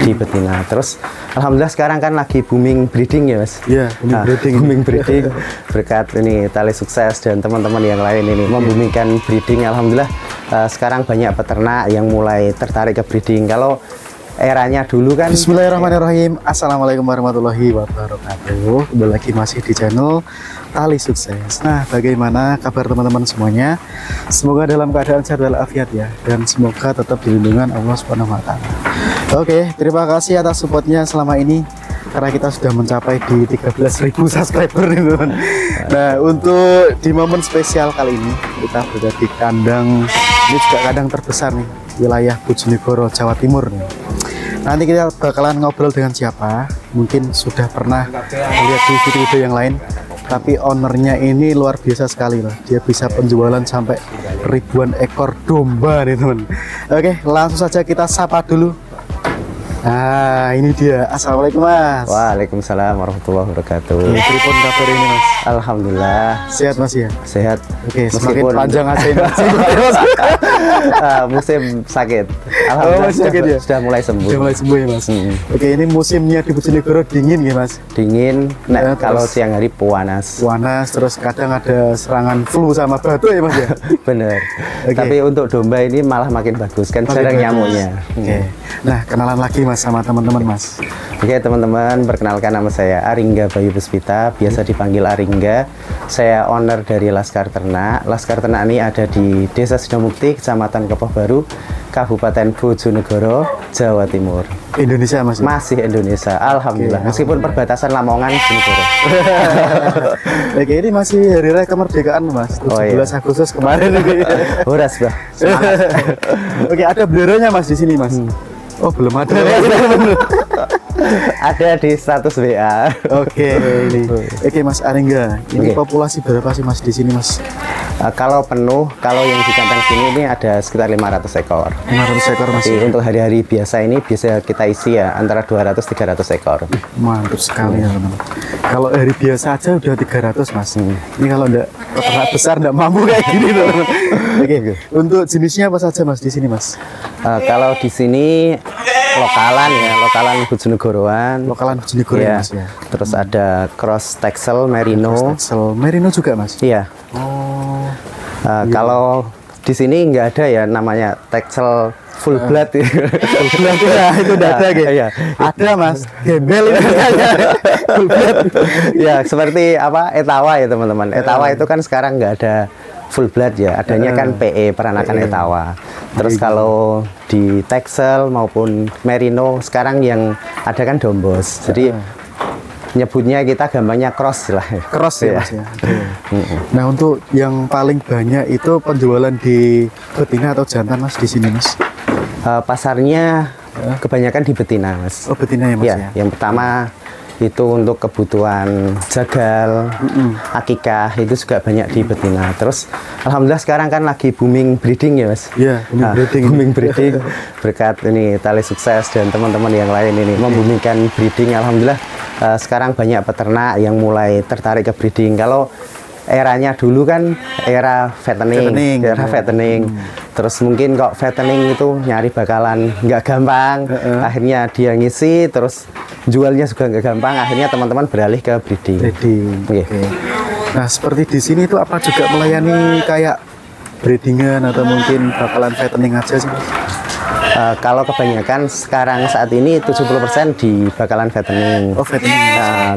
di betina. Terus alhamdulillah sekarang kan lagi booming breeding ya Mas. Iya, booming breeding berkat ini Tali Sukses dan teman-teman yang lain ini membumingkan breeding. Alhamdulillah sekarang banyak peternak yang mulai tertarik ke breeding. Kalau eranya dulu kan. Bismillahirrahmanirrahim. Assalamualaikum warahmatullahi wabarakatuh. Kembali lagi masih di channel Tali Sukses. Nah, bagaimana kabar teman-teman semuanya? Semoga dalam keadaan sehat walafiat ya, dan semoga tetap dilindungi Allah Subhanahu wa taala. Oke, terima kasih atas supportnya selama ini, karena kita sudah mencapai di 13.000 subscriber nih teman. Nah, untuk di momen spesial kali ini kita berada di kandang, ini juga kandang terbesar nih, wilayah Bojonegoro, Jawa Timur nih. Nanti kita bakalan ngobrol dengan siapa, mungkin sudah pernah melihat di video-video yang lain, tapi ownernya ini luar biasa sekali loh. Dia bisa penjualan sampai ribuan ekor domba nih teman. Oke, langsung saja kita sapa dulu. Nah, ini dia. Assalamualaikum Mas. Waalaikumsalam warahmatullahi wabarakatuh. Telepon kabar ini Mas. Alhamdulillah. Sehat Mas ya? Sehat. Oke, semakin panjang aja ini Mas. Musim sakit. Alhamdulillah sakit ya? Sudah mulai sembuh. Sudah mulai sembuh ya Mas. Oke, ini musimnya di Bojonegoro dingin ya Mas? Dingin. Nah, Ya, kalau terus siang hari panas. Panas, terus kadang ada serangan flu sama batuk ya Mas ya? Bener. Oke. Tapi untuk domba ini malah makin bagus kan, jarang nyamuknya. Oke. Nah, kenalan lagi Mas sama teman-teman Mas. Oke teman-teman, perkenalkan nama saya Aringga Bayu Puspita, biasa dipanggil Aringga. Saya owner dari Laskar Ternak. Laskar Ternak ini ada di Desa Sidomukti, Kecamatan Kepoh Baru, Kabupaten Bojonegoro, Jawa Timur. Indonesia Mas? Masih Indonesia, alhamdulillah. Meskipun perbatasan Lamongan, Bojonegoro. Oke, ini masih hari raya kemerdekaan Mas, 17 Agustus kemarin. Horas bah. Oke, ada benderanya Mas di sini Mas. Oh, belum ada. Ada di status WA. Oke, ini. Oke Mas Aringga, ini populasi berapa sih Mas di sini Mas? Kalau penuh, kalau yang di kandang sini ini ada sekitar 500 ekor. 500 ekor Mas. Jadi untuk hari-hari biasa ini biasa kita isi ya antara 200-300 ekor. Mantap sekali ya teman. Kalau hari biasa aja udah 300 Mas. Ini kalau enggak peternak besar enggak mampu kayak gini teman. Oke. Untuk jenisnya apa saja Mas di sini Mas? Kalau di sini lokalan ya, lokalan Bojonegoroan. Lokalan Bojonegoro ya Mas ya. Terus ada cross Texel Merino. Texel Merino juga Mas? Iya. Oh. Kalau di sini nggak ada ya namanya Texel full blood ya. Full blood ya, itu udah ada gitu. Iya. Ada Mas, gembel itu full blood. Ya, seperti apa Etawa ya teman-teman. Etawa itu kan sekarang nggak ada full blood ya, adanya kan PE, peranakan Etawa. Terus kalau di Texel maupun Merino sekarang yang ada kan Dombos. Jadi nyebutnya kita gampangnya cross lah. Cross ya Mas ya. Nah, untuk yang paling banyak itu penjualan di betina atau jantan Mas di sini Mas? Pasarnya kebanyakan di betina Mas. Oh, betina ya Mas ya. Yang pertama itu untuk kebutuhan jagal, akikah itu juga banyak di betina. Terus alhamdulillah sekarang kan lagi booming breeding ya Mas. Iya, booming breeding berkat ini Tali Sukses dan teman-teman yang lain ini membumingkan breeding. Alhamdulillah sekarang banyak peternak yang mulai tertarik ke breeding. Kalau eranya dulu kan era fattening. Terus mungkin kok fattening itu nyari bakalan nggak gampang. Akhirnya dia ngisi, terus jualnya juga nggak gampang. Akhirnya teman-teman beralih ke breeding. Okay. Nah, seperti di sini itu apa juga melayani kayak breedingan atau mungkin bakalan fattening aja sih? Kalau kebanyakan sekarang saat ini 70% di bakalan fattening. Oh, fattening.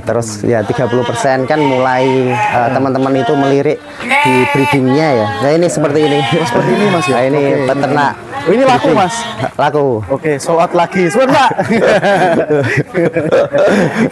Terus ya 30% kan mulai teman-teman itu melirik di breedingnya ya. Nah ini seperti ini. Seperti ini Mas ya. Nah, ini peternak. Ini laku Mas. Laku. Oke, sold out lagi. Sebentar.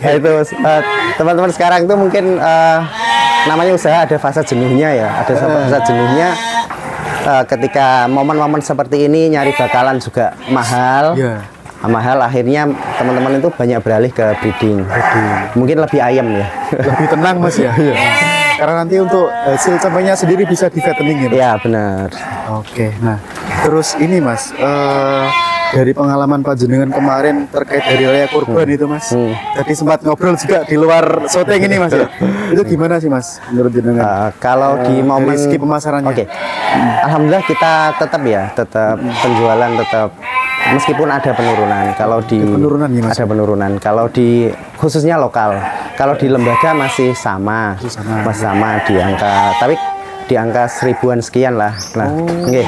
Nah, itu teman-teman sekarang tuh mungkin namanya usaha ada fase jenuhnya ya. Ada fase jenuhnya. Ketika momen-momen seperti ini nyari bakalan juga mahal. Mahal, akhirnya teman-teman itu banyak beralih ke breeding. Mungkin lebih ayam ya. Lebih tenang Mas ya. Karena nanti untuk hasil sampainya sendiri bisa di fattening ya Mas? Ya benar. Oke, nah terus ini Mas, dari pengalaman panjenengan kemarin terkait hari raya kurban itu Mas, tadi sempat ngobrol juga di luar syuting ini Mas ya. Itu gimana sih Mas menurut jenengan? Kalau di momen segi pemasarannya. Alhamdulillah kita tetap penjualan tetap meskipun ada penurunan. Kalau di penurunan ya, Mas? ada penurunan. Kalau di khususnya lokal. Kalau di lembaga masih sama. Masih sama di angka, tapi di angka 1000-an sekian lah. Nah, iya.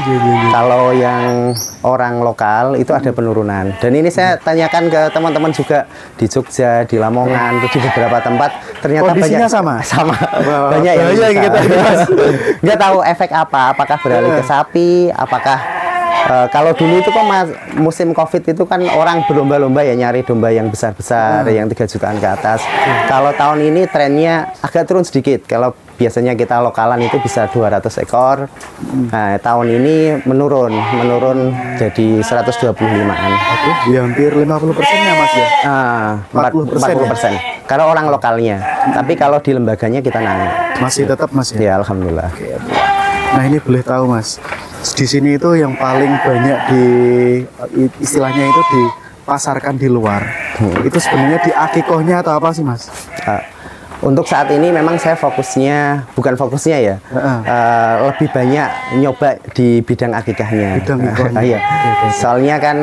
kalau yang orang lokal itu ada penurunan. Dan ini saya tanyakan ke teman-teman juga di Jogja, di Lamongan, di beberapa tempat, ternyata kondisinya banyak sama. banyak yang Bahaya bisa. gitu. Nggak tahu efek apa, apakah beralih ke sapi, apakah kalau dulu itu kan musim COVID itu kan orang berlomba-lomba ya nyari domba yang besar-besar, yang 3 jutaan ke atas. Kalau tahun ini trennya agak turun sedikit. Kalau biasanya kita lokalan itu bisa 200 ekor. Nah, tahun ini menurun jadi 125-an. Ya, hampir 50%-nya Mas ya. 40%. Kalau orang lokalnya. Tapi kalau di lembaganya kita naik. Masih tetap Mas ya. Ya, alhamdulillah. Nah, ini boleh tahu Mas, di sini itu yang paling banyak istilahnya itu dipasarkan di luar. Itu sebenarnya di akikohnya atau apa sih Mas? Untuk saat ini memang saya bukan fokusnya ya, lebih banyak nyoba di bidang akikahnya. Iya. Soalnya kan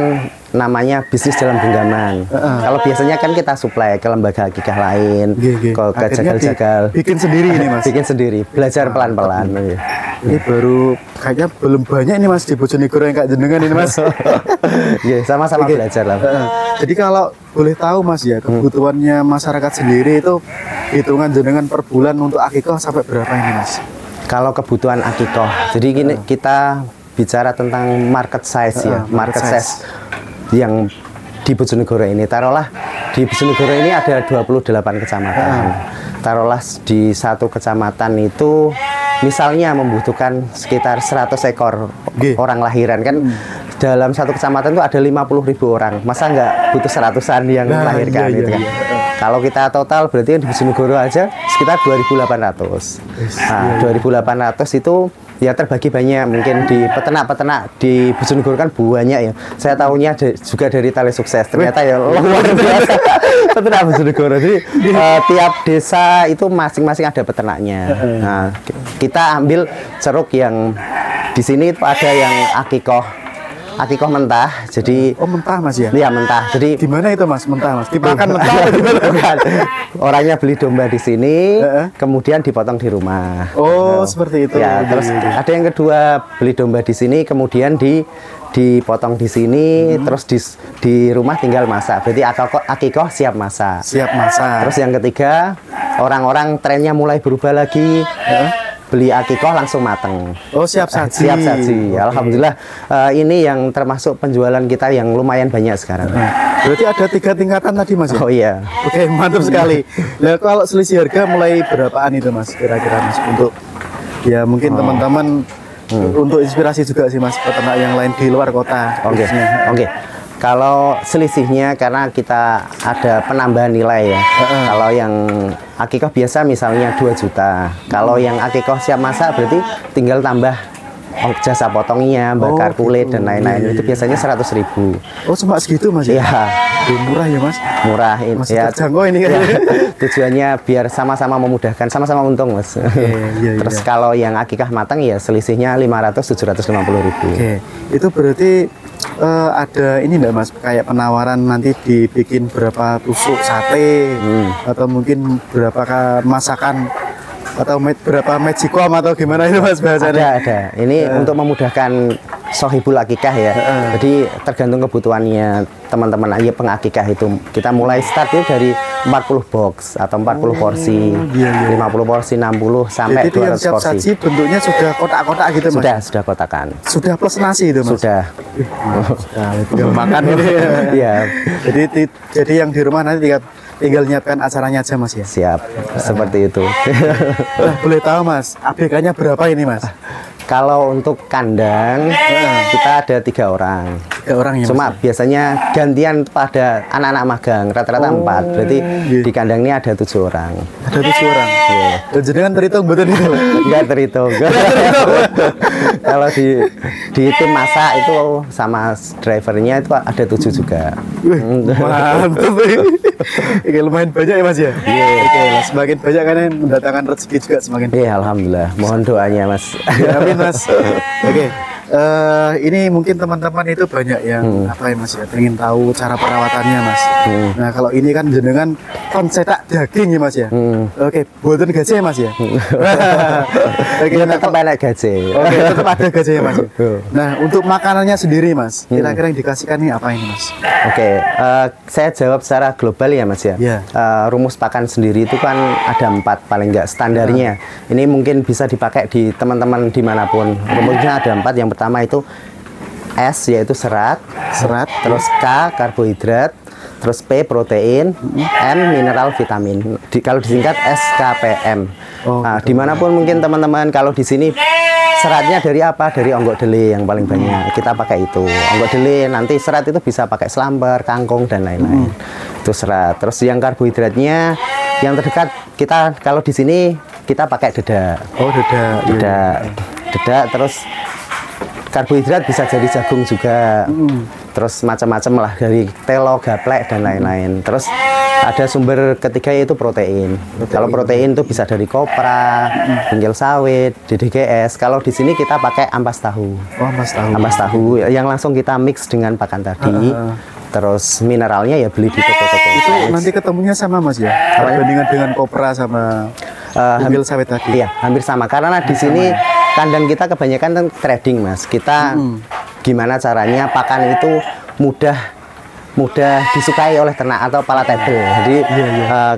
namanya bisnis dalam genggaman. Kalau biasanya kan kita supply ke lembaga akikah lain, ke jagal-jagal. Bikin sendiri ini Mas? Bikin sendiri, belajar pelan-pelan. Ini baru kayaknya belum banyak ini Mas di Bojonegoro yang kayak jenengan ini Mas. Sama-sama belajar lah. Jadi kalau boleh tahu Mas ya, kebutuhannya masyarakat sendiri itu hitungan jenengan per bulan untuk akikoh sampai berapa ini Mas? Kalau kebutuhan akikoh, jadi gini, kita bicara tentang market size ya, market size yang di Bojonegoro ini. Taruhlah di Bojonegoro ini ada 28 kecamatan. Taruhlah di satu kecamatan itu misalnya membutuhkan sekitar 100 ekor orang lahiran kan. Dalam satu kecamatan itu ada 50.000 orang. Masa nggak butuh 100-an yang melahirkan gitu kan. Kalau kita total berarti di Bojonegoro aja sekitar 2.800. Nah, 2.800 itu ya terbagi banyak, mungkin di peternak-peternak di Bojonegoro kan banyak ya. Saya tahunya juga dari Tali Sukses. Ternyata ya luar biasa peternak Bojonegoro. Jadi tiap desa itu masing-masing ada peternaknya. Nah, kita ambil ceruk yang di sini itu ada yang akikoh mentah, jadi mentah Mas ya? Iya mentah. Jadi di mana itu Mas mentah Mas? Dimakan mentah atau di mana? Bukan. Orangnya beli domba di sini, kemudian dipotong di rumah. Seperti itu. Ya, terus ada yang kedua beli domba di sini, kemudian dipotong di sini, terus di rumah tinggal masak. Berarti akikoh siap masak. Siap masak. Terus yang ketiga, orang-orang trennya mulai berubah lagi. Beli akikoh langsung mateng. Siap saji. Siap saji. Alhamdulillah ini yang termasuk penjualan kita yang lumayan banyak sekarang. Berarti ada 3 tingkatan tadi Mas ya? Oh iya. Oke, mantap sekali. Nah, kalau selisih harga mulai berapaan itu Mas kira-kira Mas untuk ya mungkin teman-teman untuk inspirasi juga sih Mas peternak yang lain di luar kota. Oke. Kalau selisihnya karena kita ada penambahan nilai ya. Kalau yang akikoh biasa misalnya 2 juta. Kalau yang akikoh siap masak berarti tinggal tambah jasa potongnya, bakar kulit dan lain-lain. Itu biasanya 100.000. Cuma segitu Mas ya? Iya. Murah ya Mas? Murah Masih ya. Terjangkau ini kan? Ya, tujuannya biar sama-sama memudahkan, sama-sama untung Mas. Terus kalau yang akikah matang ya selisihnya 500-750.000. Itu berarti ada ini enggak Mas, kayak penawaran nanti dibikin berapa tusuk sate atau mungkin berapa masakan atau berapa magicom atau gimana itu Mas bahasanya? Ada. Ini untuk memudahkan sohibul akikah ya. Jadi tergantung kebutuhannya teman-teman pengakikah itu. Kita mulai start itu dari 40 box atau 40 porsi, 50 porsi, 60 sampai 200 porsi. Jadi yang siap saji bentuknya sudah kotak-kotak gitu Mas? Sudah kotakan. Sudah plus nasi itu Mas? Sudah. Tinggal makan ini. Iya. Jadi yang di rumah nanti tinggal nyiapkan acaranya aja Mas ya? Siap, seperti itu. Nah, boleh tahu Mas, ABK-nya berapa ini Mas? Kalau untuk kandang kita ada 3 orang. 3 orang ya. Cuma biasanya gantian pada anak-anak magang, rata-rata 4. Berarti di kandang ini ada 7 orang. Ada 7 orang. Dan jenengan terhitung betul itu? Enggak terhitung. Kalau di tim masak itu sama drivernya itu ada 7 juga. Mantap. Oke, lumayan banyak ya Mas ya? Oke, semakin banyak kan yang mendatangkan rezeki juga semakin banyak. Alhamdulillah. Mohon doanya Mas. Amin Mas. Oke. Ini mungkin teman-teman itu banyak yang apa ya Mas ya, pengen tahu cara perawatannya Mas. Nah kalau ini kan jenengan kon cetak daging ya Mas ya. Oke, buatan gaji ya Mas ya. Oke, Ya, tetap enak gaji. Oke, tetap ada gaji ya Mas. Nah untuk makanannya sendiri Mas, kira-kira yang dikasihkan ini apa ini Mas? Oke, saya jawab secara global ya Mas ya. Iya. Rumus pakan sendiri itu kan ada 4 paling nggak standarnya. Ini mungkin bisa dipakai di teman-teman dimanapun. Rumusnya ada 4. Yang pertama itu S yaitu serat, terus K karbohidrat, terus P protein, M mineral vitamin. Kalau disingkat SKPM. Nah, dimanapun mungkin teman-teman, kalau di sini seratnya dari apa? Dari onggok dele yang paling banyak. Kita pakai itu. Onggok dele nanti serat itu bisa pakai selamber, kangkung dan lain-lain. Itu serat. Terus yang karbohidratnya yang terdekat kita kalau di sini kita pakai dedak. Oh, dedak. Dedak terus karbohidrat bisa jadi jagung juga. Terus macam-macam lah dari telo, gaplek dan lain-lain. Terus ada sumber ketiga yaitu protein. Kalau protein itu bisa dari kopra, bengkel sawit, DDGS. Kalau di sini kita pakai ampas tahu. Oh, ampas tahu. Ampas tahu yang langsung kita mix dengan pakan tadi. Terus mineralnya ya beli di toko-toko. Itu nanti ketemunya sama Mas ya? Perbandingan dengan kopra sama bengkel sawit tadi. Iya, hampir sama. Karena di sini kandang kita kebanyakan kan trading Mas. Kita gimana caranya pakan itu mudah disukai oleh ternak atau palatable. Jadi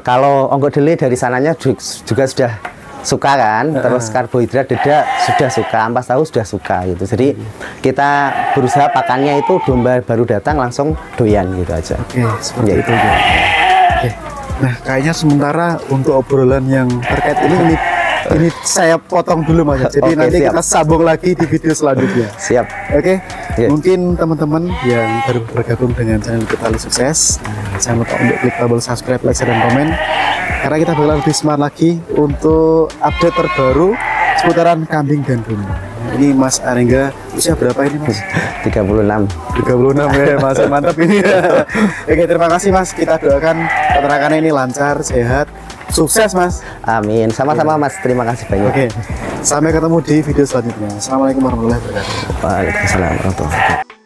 kalau onggok dele dari sananya juga sudah suka kan, terus karbohidrat dedak sudah suka, ampas tahu sudah suka gitu. Jadi kita berusaha pakannya itu domba baru datang langsung doyan gitu aja. Oke, seperti itu ya. Oke. Nah, kayaknya sementara untuk obrolan yang terkait ini saya potong dulu Mas. Jadi nanti siap. Kita sambung lagi di video selanjutnya. Siap. Oke. Mungkin teman-teman yang baru bergabung dengan channel kita Tali Sukses, jangan lupa untuk klik tombol subscribe, like, share, dan komen. Karena kita bakal lebih semangat lagi untuk update terbaru seputaran kambing dan domba. Ini Mas Arengga usia berapa ini Mas? 36 ya Mas, mantap ini. Oke, terima kasih Mas. Kita doakan peternakannya ini lancar, sehat, sukses Mas. Amin. Sama-sama Mas. Terima kasih banyak. Oke. Sampai ketemu di video selanjutnya. Assalamualaikum warahmatullahi wabarakatuh. Waalaikumsalam warahmatullahi wabarakatuh.